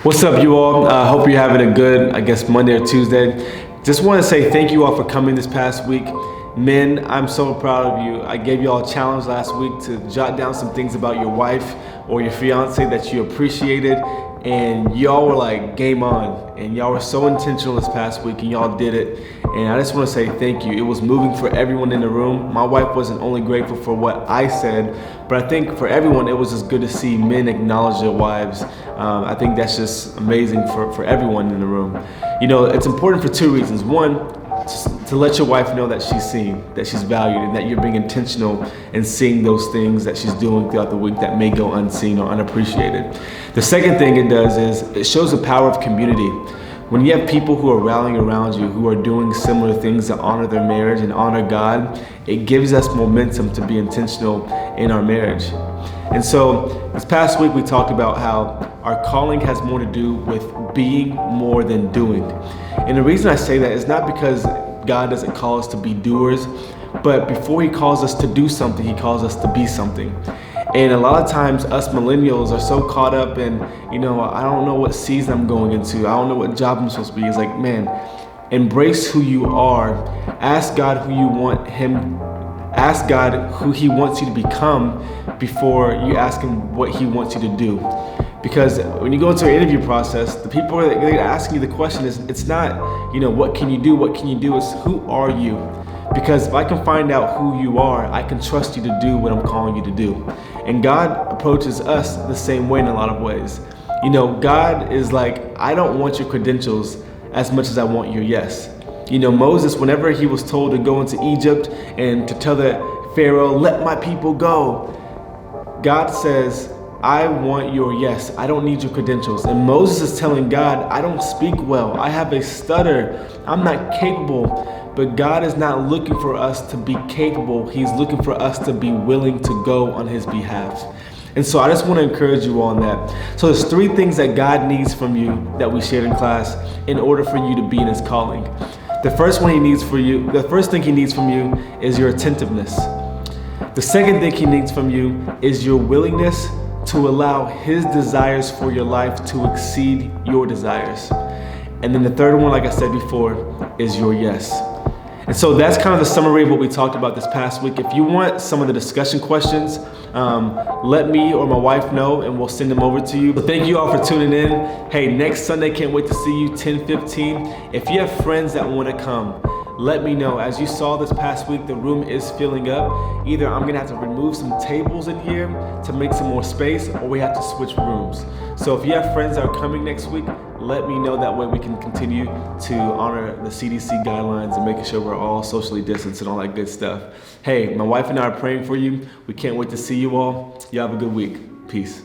What's up, you all? Hope you're having a good, Monday or Tuesday. Just want to say thank you all for coming this past week. Men, I'm so proud of you. I gave you all a challenge last week to jot down some things about your wife or your fiance that you appreciated, and y'all were like game on, and y'all were so intentional this past week, and y'all did it. And I just want to say thank you. It was moving for everyone in the room. My wife wasn't only grateful for what I said, but I think for everyone it was just good to see men acknowledge their wives. I think that's just amazing for everyone in the room. You know, it's important for two reasons. One, to let your wife know that she's seen, that she's valued, and that you're being intentional in seeing those things that she's doing throughout the week that may go unseen or unappreciated. The second thing it does is it shows the power of community. When you have people who are rallying around you, who are doing similar things to honor their marriage and honor God, it gives us momentum to be intentional in our marriage. And so this past week we talked about how our calling has more to do with being more than doing. And the reason I say that is not because God doesn't call us to be doers, but before he calls us to do something, he calls us to be something. And a lot of times us millennials are so caught up in, I don't know what season I'm going into. I don't know what job I'm supposed to be. It's like, man, embrace who you are. Ask God who you want him. Ask God who he wants you to become before you ask him what he wants you to do. Because when you go into an interview process, the people that are asking you the question is, it's not, what can you do? What can you do? It's who are you? Because if I can find out who you are, I can trust you to do what I'm calling you to do. And God approaches us the same way in a lot of ways. God is like, I don't want your credentials as much as I want your yes. Moses, whenever he was told to go into Egypt and to tell the Pharaoh, let my people go, God says, I want your yes. I don't need your credentials. And Moses is telling God, I don't speak well. I have a stutter. I'm not capable. But God is not looking for us to be capable. He's looking for us to be willing to go on his behalf. And so I just want to encourage you on that. So there's three things that God needs from you that we shared in class in order for you to be in his calling. The first thing he needs from you is your attentiveness. The second thing he needs from you is your willingness to allow his desires for your life to exceed your desires. And then the third one, like I said before, is your yes. And so that's kind of the summary of what we talked about this past week. If you want some of the discussion questions, let me or my wife know and we'll send them over to you. But thank you all for tuning in. Hey, next Sunday, can't wait to see you, 10:15. If you have friends that want to come, let me know. As you saw this past week, the room is filling up. Either I'm gonna have to remove some tables in here to make some more space, or we have to switch rooms. So if you have friends that are coming next week, let me know. That way we can continue to honor the CDC guidelines and making sure we're all socially distanced and all that good stuff. Hey, my wife and I are praying for you. We can't wait to see you all. You have a good week. Peace.